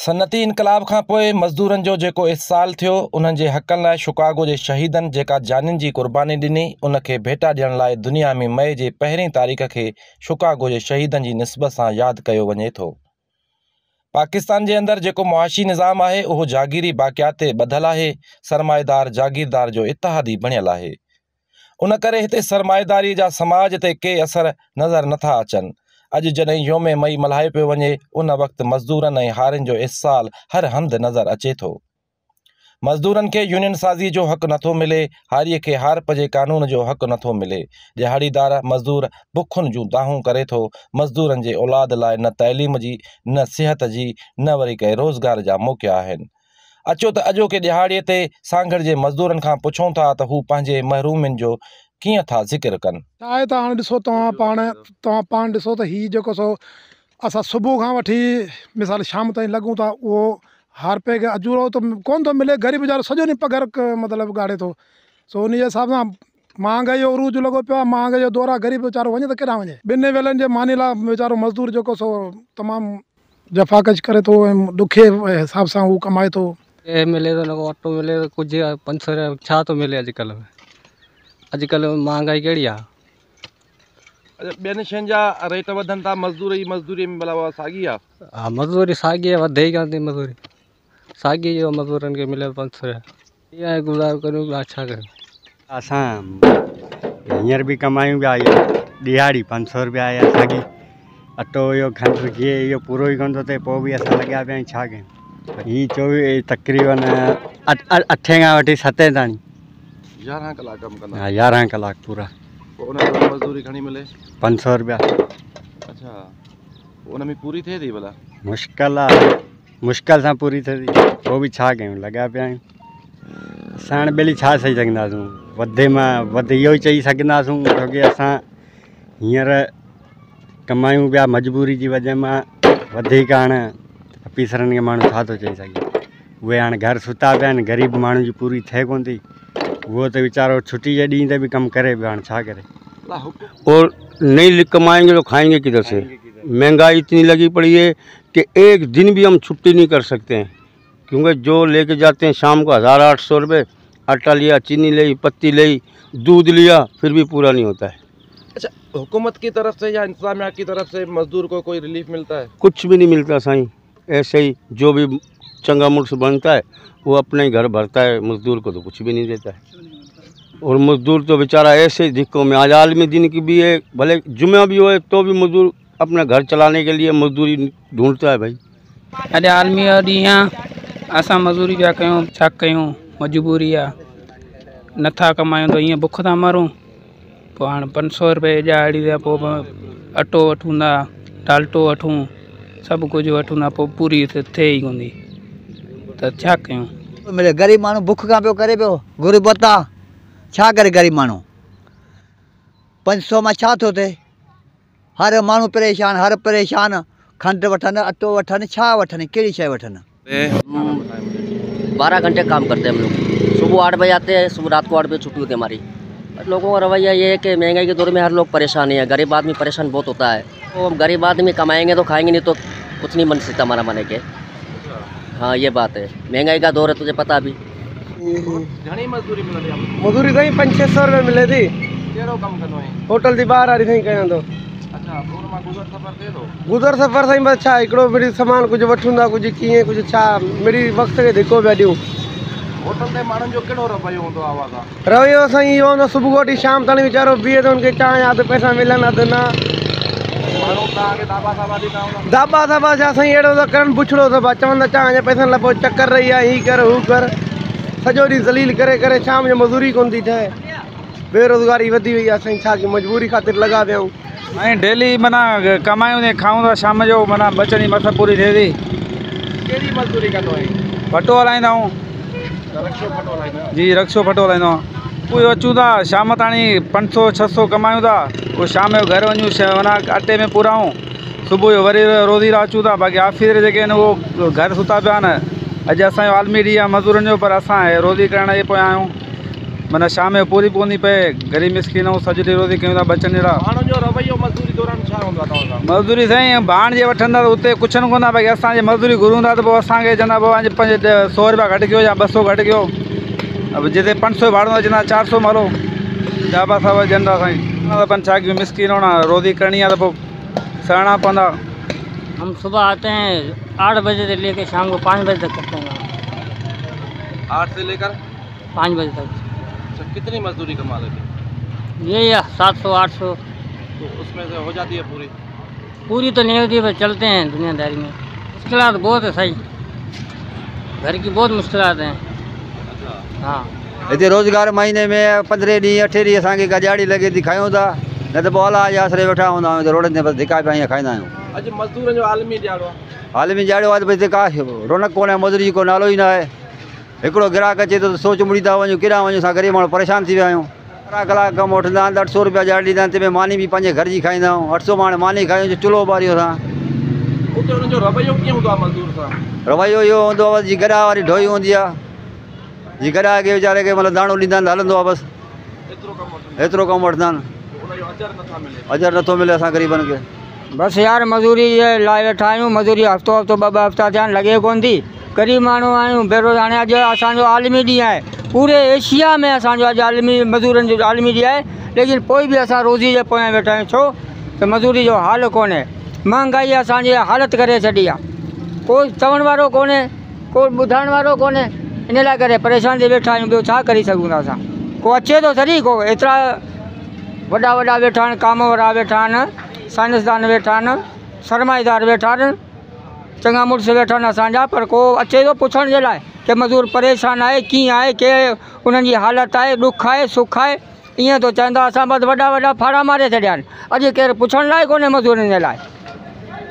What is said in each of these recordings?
सनती इनक़लाब खां पोइ मज़दूरनि जो जेको इस्साल थियो, उन्हनि जे हक़नि लाइ शिकागो जे शहीदनि जेका जानियुनि जी क़ुर्बानी ॾिनी, उन खे भेटा ॾियण लाइ दुनिया में मई जे 1 तारीख़ खे शिकागो जे शहीदनि जी निस्बत सां यादि कयो वञे थो। पाकिस्तान जे अंदरि जेको मुआशी निज़ाम आहे, उहो जागीरी बाक़ियात ते ॿधलु आहे। सरमाएदार जागीरदार जो इतिहादी बणियल आहे। उन करे हिते सरमाएदारी जा समाज ते के असर नज़र नथा अचनि। अॼु जॾहिं योम मई मल्हायो पियो वञे, उन वक़्तु मज़दूरनि ऐं हारियुनि जो इस्साल हर हंध नज़र अचे थो। मज़दूरनि खे यूनियन साज़ी जो हक़ नथो मिले, हारीअ खे हारप जे कानून जो हक़ नथो मिले। दिहाड़ीदार मज़दूर बुखुनि जूं दाहूं करे थो। मज़दूरनि जे औलाद लाइ न तइलीम जी, न सिहत जी, न वरी कंहिं रोज़गार जा मौक़िया आहिनि। अचो त अॼोके दिहाड़ीअ ते सांगड़ जे मज़दूरनि खां पुछूं था त हू पंहिंजे महरूमिन जो कीअं था ज़िक्र कनि। आहे त हाणे ॾिसो तव्हां पाण ॾिसो त हीअ जेको सो असां सुबुह खां वठी मिसाल शाम ताईं लॻूं था, उहो हर पे खे अजूरो त कोन थो मिले। ग़रीब वीचारो सॼो ॾींहुं पघार मतिलबु ॻाढ़े थो। सो उन जे हिसाब सां महांगाई जो उरूज लॻो पियो आहे। महांगाई जो दौरु आहे। ग़रीब वीचारो वञे त केॾांहुं वञे। ॿिनि वेलनि जे मानी लाइ वीचारो मज़दूर जेको सो तमामु जफ़ाकश करे थो ऐं ॾुखे हिसाब सां उहो कमाए थो। मिले थो न को अटो मिले थो, कुझु 500 छा थो मिले अॼुकल्ह महांगाई कहिड़ी आहे। ॿियनि शयुनि जा रेट वधनि था, मज़दूरी में भला साॻी आहे। हा, मज़दूरी साॻी आहे, वधे ई कान थी मज़दूरी। साॻी जो मज़दूरनि खे मिले 500। इहा गुज़ारो करियूं, छा करियूं। असां हींअर बि कमायूं पिया, दिहाड़ी 500 रुपया या साॻी। अटो इहो खंडु गिहु इहो पूरो ई कोन थो थिए, पोइ बि असां लॻिया पिया आहियूं, छा कयूं। हीअ 24 तक़रीबन 8 खां वठी 7 ताईं 11 कलाक कमु कंदा। हा, 11 कलाक पूरा। पोइ उन में मज़दूरी घणी मिले? 500 रुपया। अच्छा, उन में पूरी थिए थी भला? मुश्किल आहे, मुश्किल सां पूरी थिए थी, पोइ बि छा कयूं, लॻा पिया आहियूं। असां हाणे ॿिली छा चई सघंदासीं, वधे मां वधि इहो ई चई सघंदासीं, छोकी असां हींअर कमायूं पिया मजबूरी जी वजह मां वधीक। हाणे ऑफिसरनि खे माण्हू छा थो चई सघे। उहे हाणे घर सुता पिया आहिनि, ग़रीब माण्हू जी पूरी थिए कोन थी। वो तो बेचारो छुट्टी के ॾींहं ते भी कम करे पियो, हाणे छा करे। और नहीं कमाएंगे तो खाएंगे किधर से। महंगाई इतनी लगी पड़ी है कि एक दिन भी हम छुट्टी नहीं कर सकते हैं, क्योंकि जो लेके जाते हैं शाम को 1800 रुपये। आटा लिया, चीनी ली, पत्ती ली, दूध लिया, फिर भी पूरा नहीं होता है। अच्छा, हुकूमत की तरफ से या इंतजामिया की तरफ से मजदूर को कोई रिलीफ मिलता है? कुछ भी नहीं मिलता साईं। ऐसे ही जो भी चंगा मुर्स बनता है वो अपने ही घर भरता है, मजदूर को तो कुछ भी नहीं देता है। और मजदूर तो बेचारा ऐसे दिक्कों में, आज आलमी दिन की भी है, भले जुम्मा भी हो तो भी मजदूर अपना घर चलाने के लिए मजदूरी ढूंढता है भाई। अॼु आलमी जो ॾींहुं आहे, असां मजदूरी पिया कयूं, छा कयूं, मजबूरी आहे। नथा कमायूं त ईअं बुख था मरूं। पोइ हाणे 500 रुपये ॾियाड़ी जा पोइ अटो वठूं था, टाल्टो वठूं, सभु कुझु वठूं था, पोइ पूरी थिए ई कोन थी, त छा कयूं। मिले ग़रीब माण्हू बुख खां पियो करे पियो, गुरबत आहे, छा करे ग़रीब माण्हू। 500 में छा थो थिए। हर माण्हू परेशान, हर परेशान। खंड वठनि, अटो वठनि, छा वठनि, कहिड़ी शइ वठनि। 12 घंटे काम करते हैं हम लोग। सुबह 8 बजे आते हैं, सुबह रात को 8 बजे छुट्टी होती है हमारी। लोगों का रवैया ये है कि महंगाई के दौर में हर लोग परेशान है। गरीब आदमी परेशान बहुत होता है। तो गरीब आदमी कमाएंगे तो खाएंगे, नहीं तो कुछ नहीं बन सकता हमारा मने के। हाँ, ये बात है। महंगाई का दौर है, तुझे पता भी। मजदूरी तो 500-600 रुपये मिले थी। होटल की बाहर आ रही थी कयां तो। गुज़र सफ़र साईं बस छा हिकिड़ो मिड़ी सामान कुछ वठूं था, कुछ कीअं कुछ छा मिड़ी वक़्त खे धिको पिया ॾियूं। होटल ते माण्हुनि जो कहिड़ो रवैयो हूंदो आहे? आवाज़ रवैयो साईं इहो हूंदो, सुबुह वठी शाम ताईं वीचारो बीहे थो, उनखे चांहि अधु पैसा मिलनि अधु न। दाबा साबा छा साईं, अहिड़ो त करनि पुछड़ो अथव, चवनि था चांहि जा पैसनि लाइ पोइ चकर रही आहे, हीअ कर हू कर, सॼो ॾींहुं ज़लील करे करे शाम जो मज़दूरी कोन थी ठहे। बेरोज़गारी वधी वई आहे साईं, छा की मजबूरी ख़ातिर लॻा पिया आहियूं। ऐं डेली माना कमायूं ने खाऊं था, शाम जो माना बचणी मस पूरी थिए थी। कहिड़ी मज़दूरी कंदो आहे? फटो हलाईंदा आहियूं जी, रक्शो फटो हलाईंदो आहियां। उहो अचूं था शाम ताणी 500-600 कमायूं था, पोइ शाम जो घर वञूं माना अटे में पुराऊं, सुबुह जो वरी रोज़ी अचूं था। बाक़ी ऑफिस जेके आहिनि उहो घर सुता पिया आहिनि। अॼु असांजो आलमी ॾींहुं आहे मज़दूरनि जो, पर असां रोज़ी करण जे पोयां आहियूं। माना शाम जो पूरी कोन्ह थी पए, ग़रीब मिसकिन ऐं सॼो ॾींहुं रोज़ी कयूं था बचनि अहिड़ा। माण्हुनि जो रवैयो मज़दूरी दौरान छा हूंदो आहे तव्हां सां? मज़दूरी साईं भाण जे वठंदा त उते कुझु न कोन, भई असांजे मज़दूरी घुरूं था त पोइ असांखे चवंदा पोइ पंहिंजे 100 रुपया घटि कयो या 200 घटि कयो। अब जिते 500 भाड़ो आहे चवंदा 400 मारो, जाबा साहब ॾियनि था साईं। अपन छा कयूं, मिसकिन होना, रोज़ी करणी आहे त पोइ सहणा पवंदा। हम सुबह आते हैं 8 बजे से लेकर शाम को 5 बजे तक करते हैं। 8 से लेकर 5 बजे तक। अच्छा, कितनी मजदूरी कमा लेते हैं? ये 700-800। तो उसमें से हो जाती है पूरी? पूरी तो नहीं होती, बस चलते हैं दुनियादारी में। मुश्किलात बहुत है सही, घर की बहुत मुश्किलात हैं। अच्छा। हाँ, हिते रोज़गार महीने में 15 ॾींहं 8 ॾींहं असांखे गजाड़ी लॻे थी, खायूं था, न त पोइ अलाह जे आसरे वेठा हूंदा आहियूं, त रोडनि ते बसि धिका पिया खाईंदा आहियूं। अॼु मज़दूरनि जो आलमी ॾियारो आहे। आलमी ॾियारो आहे त भई हिते का रौनक कोन्हे, मज़दूरी को नालो ई न आहे। हिकिड़ो ग्राहक अचे थो त सोच मुड़ी था वञूं, केॾां वञूं, असां ग़रीब माण्हू परेशान थी विया आहियूं। 12 कलाक कमु वठंदा आहिनि त 800 रुपया ॾियारी ॾींदा आहिनि, तंहिंमें मानी बि पंहिंजे घर जी खाईंदा आहियूं। 800 माण्हू मानी खायूं, चुल्हो ॿारियो असां। उते हुननि जो रवैयो कीअं हूंदो आहे मज़दूर सां? रवैयो इहो हूंदो आहे जी गॾा वारी ढोई हूंदी आहे, जी गॾा खे वीचारे खे मतिलबु दाणो ॾींदा आहिनि, हलंदो आहे बसि, एतिरो कमु वठंदा आहिनि, अजर नथो मिले असां ग़रीबनि खे। बस यार मजदूरी जे लाइ वेठा आहियूं। मजदूरी हफ़्तो हफ़्तो 2-2 हफ़्ता थिया आहिनि, लॻे कोन थी। ग़रीब माण्हू आहियूं, बेरोज़गार। हाणे अॼु असांजो आलमी ॾींहुं आहे, पूरे एशिया में असांजो अॼु आलमी मज़दूरनि जो आलमी ॾींहुं आहे, लेकिन पोइ बि असां रोज़ी जे पोयां वेठा आहियूं। छो त मज़दूरी जो हाल कोन्हे, महांगाई असांजी हालत करे छॾी आहे, कोई चवण वारो कोन्हे, कोई ॿुधाइण वारो कोन्हे। इन लाइ करे परेशान थी वेठा आहियूं, ॿियो छा करे सघूं था असां। को अचे थो सही, को एतिरा वॾा वॾा वेठा आहिनि, काम वारा वेठा आहिनि, साइंसदान वेठा आहिनि, सरमाईदार वेठा आहिनि, चङा मुड़ुस वेठा आहिनि असांजा, पर को अचे थो पुछण जे लाइ कि मज़दूर परेशान आहे, कीअं आहे, के उन्हनि जी हालत आहे, ॾुख आहे, सुख आहे, ईअं थो चवंदा। असां बसि वॾा वॾा फाड़ा मारे छॾिया आहिनि, अॼु केरु पुछण लाइ कोन्हे मज़दूरनि जे लाइ।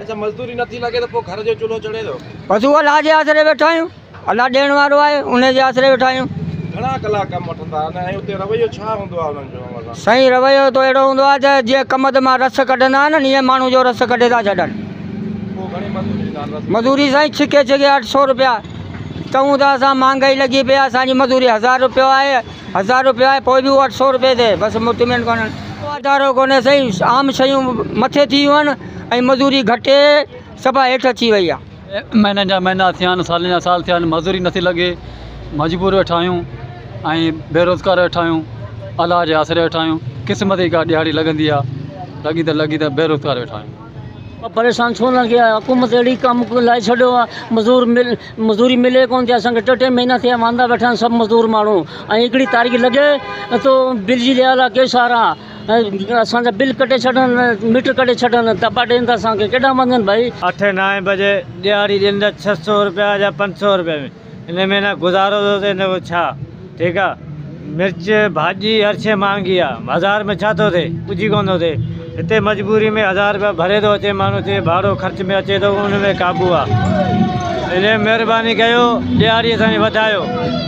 अच्छा, मज़दूरी नथी लॻे त पोइ घर जो चुल्हो चढ़े थो? बसि उहो अलाह जे आसरे वेठा आहियूं, अलाह ॾियण वारो आहे, उन जे आसरे वेठा आहियूं। घणा कलाक कमु वठंदा आहिनि ऐं उते रवैयो छा हूंदो आहे उन्हनि जो? साईं रवैयो त अहिड़ो हूंदो आहे त जीअं कम ते मां रस कढंदा आहिनि, ईअं माण्हू जो रस कढे था छॾनि। मज़दूरी साईं छिके 800 रुपया चऊं था असां, महांगाई लॻी पई आहे, असांजी मज़दूरी 1000 रुपयो आहे, 1000 रुपयो आहे, पोइ बि उहो 800 रुपये ते बसि मुतमिन कोन्हनि। वाधारो कोन्हे साईं, आम शयूं मथे थी वियूं आहिनि ऐं मज़दूरी घटे सभु हेठि अची वई आहे। महीननि जा महीना थिया आहिनि, सालनि जा साल थिया आहिनि, मज़दूरी नथी लॻे, मजबूर वेठा आहियूं ऐं बेरोज़गार वेठा आहियूं, अलाह जे आसरे वेठा आहियूं। क़िस्मत जी का ॾियारी लॻंदी आहे, लॻी त बेरोज़गार वेठा आहियूं। परेशान छो न कया, हुकूमत अहिड़ी कम लाइ छॾियो आहे, मज़दूरी मिले कोन थी। असांखे 2-2 महीना थिया वांदा वेठा आहिनि सभु मज़दूर माण्हू, ऐं हिकिड़ी तारीख़ लॻे तो बिल जी लिहाल आहे, के सारा असांजा बिल कटे छॾनि, मीटर कटे छॾनि, दॿा ॾियनि था असांखे, केॾा मंगनि भाई। 8-9 बजे ॾियारी ॾींदा 600 रुपया या 500 रुपये में, इन में न गुज़ारो थो थिए न को छा। ठीकु आहे, मिर्च भाॼी हर शइ महांगी आहे, 1000 में छा थो थिए, पुॼी कोन थो थिए। हिते मजबूरी में 1000 रुपया भरे थो अचे माण्हू, चए भाड़ो ख़र्च में अचे थो, उन में क़ाबू आहे। इन महिरबानी कयो, ॾियारी असांजी वधायो,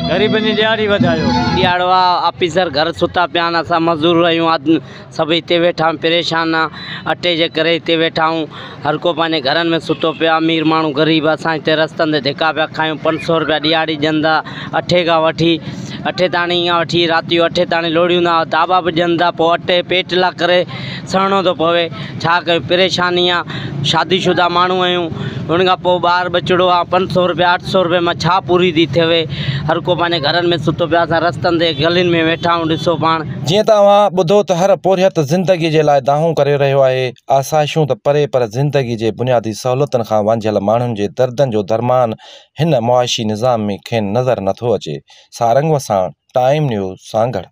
ग़रीबनि जी ॾियारी वधायो। ॾियारो आहे, ऑफिसर घर सुता पिया आहिनि, असां मज़दूर आहियूं, सभु हिते वेठा आहियूं, परेशान आहे, अटे जे करे हिते वेठा आहियूं, हर को पंहिंजे घरनि में सुतो पियो आहे, अमीर माण्हू ग़रीब असां हिते रस्तनि ते धिका पिया खायूं। 500 रुपया ॾियारी ॾियंदा, 8 खां वठी 8 ताणी खां वठी राति जो 8 ताणी लोड़ियूं था, दाबा बि ॾियनि था, पोइ अटे पेट लाइ करे सहणो थो पवे, छा कयूं, परेशानी आहे। शादीशुदा माण्हू आहियूं, हुन खां पोइ ॿार बचिड़ो आहे, 500 रुपया 800 रुपये मां छा पूरी थी थिए। हर को पंहिंजे घरनि में सुतो पिया, असां रस्तनि ते गलियुनि में वेठा आहियूं। ॾिसो पाण, जीअं तव्हां ॿुधो त हर पोरियत ज़िंदगी जे लाइ दाहूं करे रहियो आहे, आसाइशूं त परे, पर ज़िंदगी जे बुनियादी सहूलियतुनि खां वांझियल माण्हुनि जे दर्दनि जो दरमान हिन मुआशी निज़ाम में खेनि नज़र नथो अचे। सारंग सां टाइम न्यूज़ सांगड़।